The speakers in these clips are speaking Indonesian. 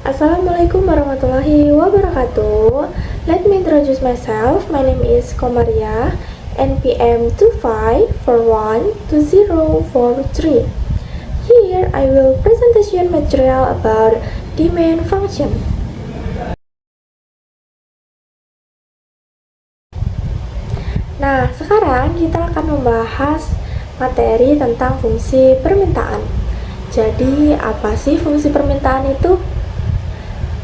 Assalamualaikum warahmatullahi wabarakatuh. Let me introduce myself. My name is Komaria, NPM 25412043. Here I will presentation material about demand function. Nah, sekarang kita akan membahas materi tentang fungsi permintaan. Jadi, apa sih fungsi permintaan itu?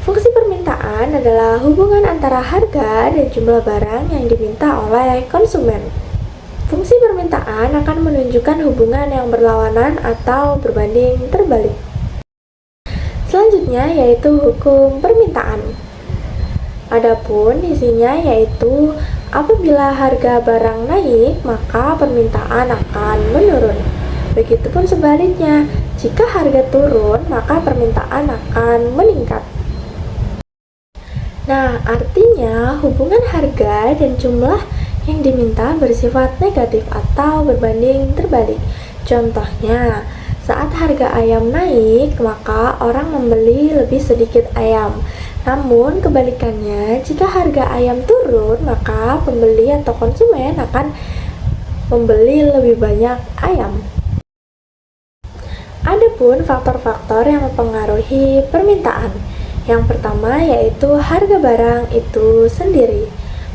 Fungsi permintaan adalah hubungan antara harga dan jumlah barang yang diminta oleh konsumen. Fungsi permintaan akan menunjukkan hubungan yang berlawanan atau berbanding terbalik. Selanjutnya yaitu hukum permintaan. Adapun isinya yaitu apabila harga barang naik, maka permintaan akan menurun. Begitupun sebaliknya, jika harga turun, maka permintaan akan meningkat. Nah, artinya hubungan harga dan jumlah yang diminta bersifat negatif atau berbanding terbalik. Contohnya, saat harga ayam naik, maka orang membeli lebih sedikit ayam. Namun, kebalikannya, jika harga ayam turun, maka pembeli atau konsumen akan membeli lebih banyak ayam. Adapun faktor-faktor yang mempengaruhi permintaan. Yang pertama yaitu harga barang itu sendiri.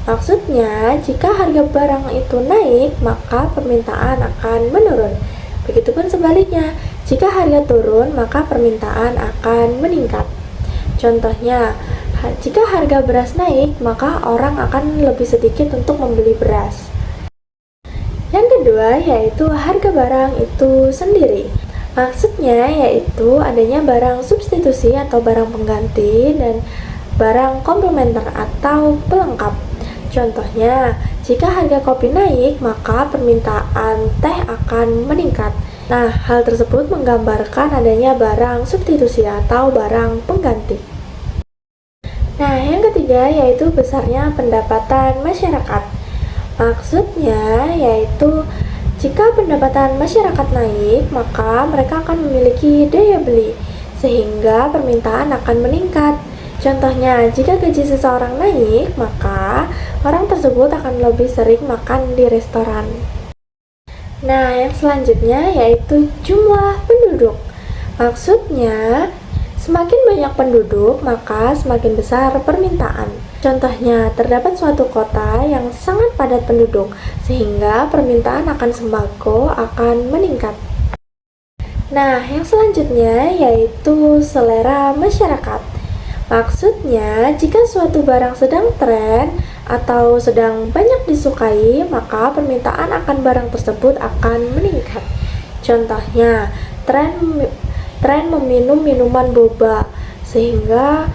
Maksudnya, jika harga barang itu naik, maka permintaan akan menurun. Begitupun sebaliknya, jika harga turun, maka permintaan akan meningkat. Contohnya, jika harga beras naik, maka orang akan lebih sedikit untuk membeli beras. Yang kedua yaitu harga barang itu sendiri. Maksudnya yaitu adanya barang substitusi atau barang pengganti dan barang komplementer atau pelengkap. Contohnya, jika harga kopi naik, maka permintaan teh akan meningkat. Nah, hal tersebut menggambarkan adanya barang substitusi atau barang pengganti. Nah, yang ketiga yaitu besarnya pendapatan masyarakat. Maksudnya yaitu jika pendapatan masyarakat naik, maka mereka akan memiliki daya beli, sehingga permintaan akan meningkat. Contohnya, jika gaji seseorang naik, maka orang tersebut akan lebih sering makan di restoran. Nah, yang selanjutnya yaitu jumlah penduduk. Maksudnya, semakin banyak penduduk, maka semakin besar permintaan. Contohnya, terdapat suatu kota yang sangat padat penduduk, sehingga permintaan akan sembako akan meningkat. Nah, yang selanjutnya yaitu selera masyarakat. Maksudnya, jika suatu barang sedang tren atau sedang banyak disukai, maka permintaan akan barang tersebut akan meningkat. Contohnya, tren meminum minuman boba, sehingga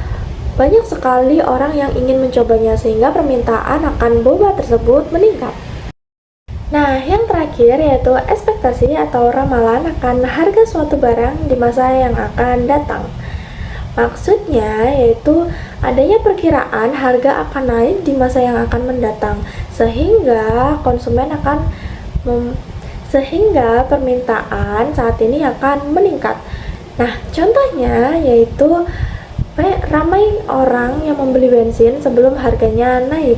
banyak sekali orang yang ingin mencobanya, sehingga permintaan akan boba tersebut meningkat. Nah, yang terakhir yaitu ekspektasi atau ramalan akan harga suatu barang di masa yang akan datang. Maksudnya yaitu adanya perkiraan harga akan naik di masa yang akan mendatang, sehingga sehingga permintaan saat ini akan meningkat. Nah, contohnya yaitu ramai orang yang membeli bensin sebelum harganya naik.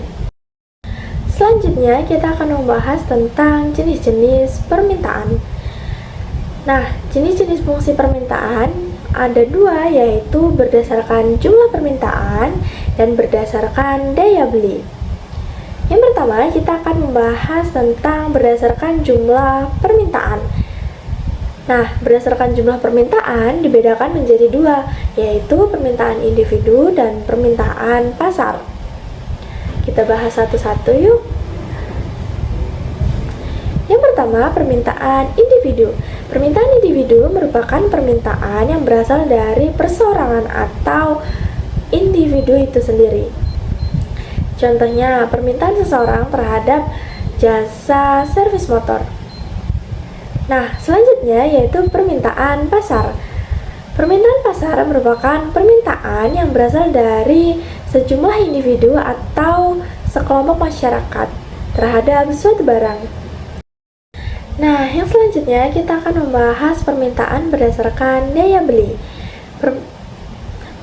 Selanjutnya kita akan membahas tentang jenis-jenis permintaan. Nah, jenis-jenis fungsi permintaan ada dua, yaitu berdasarkan jumlah permintaan dan berdasarkan daya beli. Yang pertama, kita akan membahas tentang berdasarkan jumlah permintaan. Nah, berdasarkan jumlah permintaan dibedakan menjadi dua, yaitu permintaan individu dan permintaan pasar. Kita bahas satu-satu yuk. Yang pertama, permintaan individu. Permintaan individu merupakan permintaan yang berasal dari perseorangan atau individu itu sendiri. Contohnya, permintaan seseorang terhadap jasa servis motor. Nah, selanjutnya yaitu permintaan pasar. Permintaan pasar merupakan permintaan yang berasal dari sejumlah individu atau sekelompok masyarakat terhadap suatu barang. Nah, yang selanjutnya kita akan membahas permintaan berdasarkan daya beli.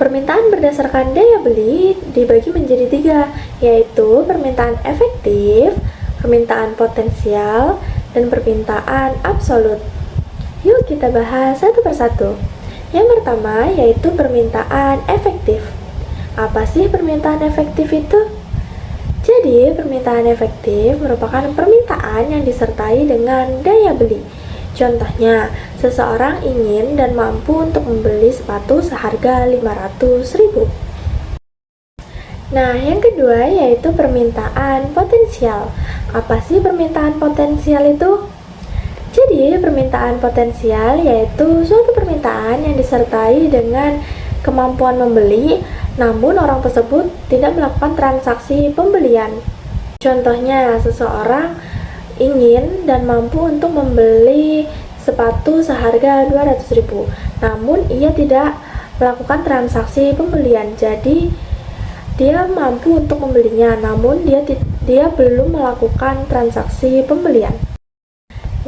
Permintaan berdasarkan daya beli dibagi menjadi tiga, yaitu permintaan efektif, permintaan potensial, dan permintaan absolut. Yuk kita bahas satu persatu. Yang pertama yaitu permintaan efektif. Apa sih permintaan efektif itu? Jadi, permintaan efektif merupakan permintaan yang disertai dengan daya beli. Contohnya, seseorang ingin dan mampu untuk membeli sepatu seharga 500.000. Nah, yang kedua yaitu permintaan potensial. Apa sih permintaan potensial itu? Jadi, permintaan potensial yaitu suatu permintaan yang disertai dengan kemampuan membeli, namun orang tersebut tidak melakukan transaksi pembelian. Contohnya, seseorang ingin dan mampu untuk membeli sepatu seharga 200.000, namun ia tidak melakukan transaksi pembelian. Jadi dia mampu untuk membelinya, namun dia belum melakukan transaksi pembelian.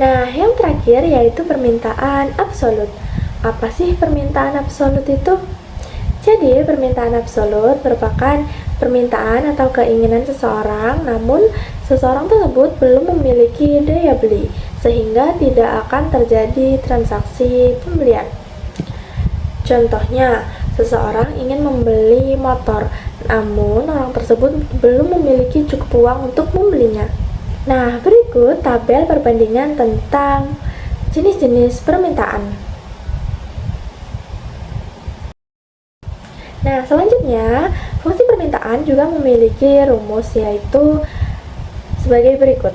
Nah, yang terakhir yaitu permintaan absolut. Apa sih permintaan absolut itu? Jadi, permintaan absolut merupakan permintaan atau keinginan seseorang, namun seseorang tersebut belum memiliki daya beli, sehingga tidak akan terjadi transaksi pembelian. Contohnya, seseorang ingin membeli motor, namun orang tersebut belum memiliki cukup uang untuk membelinya. Nah, berikut tabel perbandingan tentang jenis-jenis permintaan. Nah, selanjutnya, fungsi permintaan juga memiliki rumus yaitu sebagai berikut.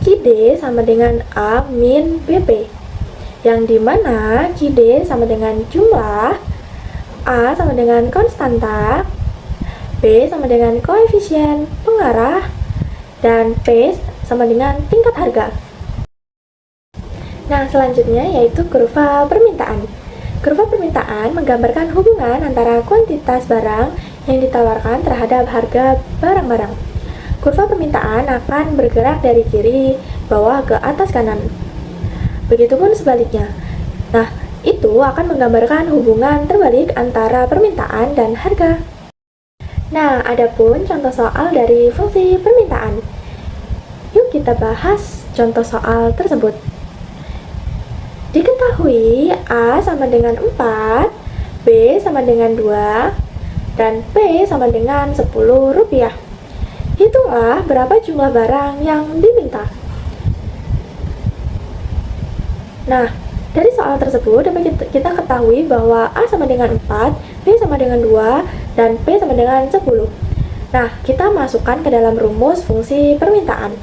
QD sama dengan A min BP, yang dimana QD sama dengan jumlah, A sama dengan konstanta, B sama dengan koefisien pengarah, dan P sama dengan tingkat harga. Nah, selanjutnya yaitu kurva permintaan. Kurva permintaan menggambarkan hubungan antara kuantitas barang yang ditawarkan terhadap harga barang-barang. Kurva permintaan akan bergerak dari kiri bawah ke atas kanan. Begitupun sebaliknya. Nah, itu akan menggambarkan hubungan terbalik antara permintaan dan harga. Nah, adapun contoh soal dari fungsi permintaan. Yuk kita bahas contoh soal tersebut. Diketahui A sama dengan 4, B sama dengan 2, dan P sama dengan 10 rupiah. Hitunglah berapa jumlah barang yang diminta. Nah, dari soal tersebut dapat kita ketahui bahwa A sama dengan 4, B sama dengan 2, dan P sama dengan 10. Nah, kita masukkan ke dalam rumus fungsi permintaan.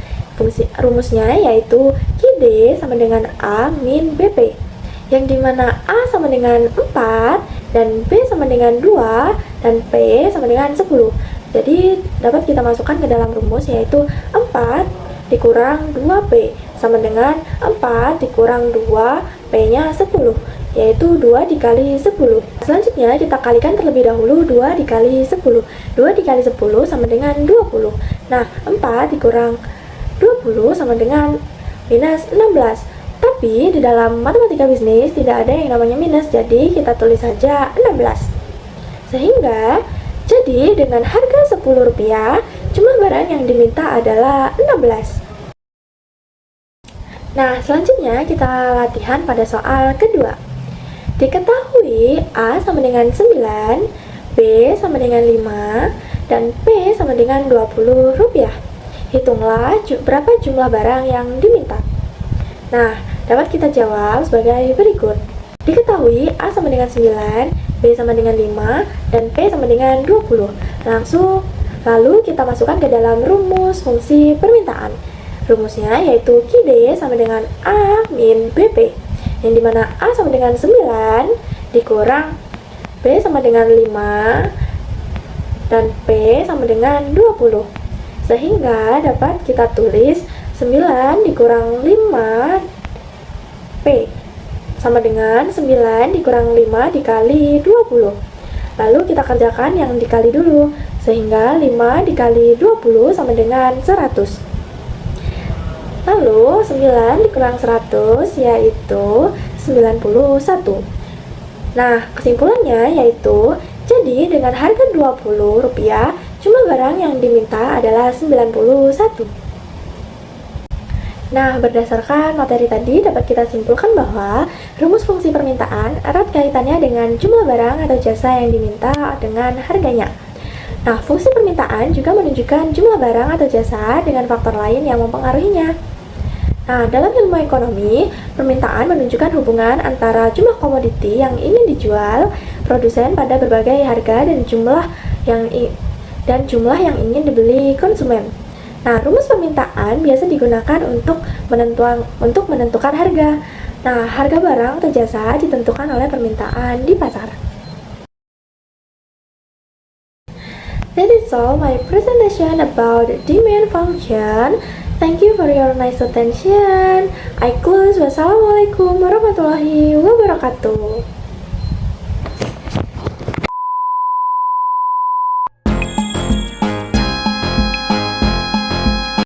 Rumusnya yaitu QD sama dengan A min BP, yang dimana A sama dengan 4 dan B sama dengan 2 dan P sama dengan 10. Jadi dapat kita masukkan ke dalam rumus yaitu 4 dikurang 2P sama dengan 4 dikurang 2 P nya 10, yaitu 2 dikali 10. Selanjutnya kita kalikan terlebih dahulu 2 dikali 10. 2 dikali 10 sama dengan 20. Nah, 4 dikurang 20 sama dengan minus 16. Tapi di dalam matematika bisnis tidak ada yang namanya minus, jadi kita tulis saja 16. Sehingga jadi dengan harga Rp10, jumlah barang yang diminta adalah 16. Nah, selanjutnya kita latihan pada soal kedua. Diketahui A sama dengan 9, B sama dengan 5, dan P sama dengan Rp20. Hitunglah berapa jumlah barang yang diminta. Nah, dapat kita jawab sebagai berikut. Diketahui A sama dengan 9, B sama dengan 5, dan P sama dengan 20. Lalu kita masukkan ke dalam rumus fungsi permintaan. Rumusnya yaitu QD sama dengan A min BP, yang dimana A sama dengan 9 dikurang B sama dengan 5 dan P sama dengan 20. Sehingga dapat kita tulis 9 dikurang 5 P sama dengan 9 dikurang 5 dikali 20. Lalu kita kerjakan yang dikali dulu, sehingga 5 dikali 20 sama dengan 100. Lalu 9 dikurang 100 yaitu 91. Nah, kesimpulannya yaitu, jadi dengan harga Rp20, jumlah barang yang diminta adalah 91. Nah, berdasarkan materi tadi dapat kita simpulkan bahwa rumus fungsi permintaan erat kaitannya dengan jumlah barang atau jasa yang diminta dengan harganya. Nah, fungsi permintaan juga menunjukkan jumlah barang atau jasa dengan faktor lain yang mempengaruhinya. Nah, dalam ilmu ekonomi, permintaan menunjukkan hubungan antara jumlah komoditi yang ingin dijual produsen pada berbagai harga dan jumlah yang ingin dibeli konsumen. Nah, rumus permintaan biasa digunakan untuk menentukan harga. Nah, harga barang atau jasa ditentukan oleh permintaan di pasar. That is all my presentation about demand function. Thank you for your nice attention. I close. Wassalamualaikum warahmatullahi wabarakatuh.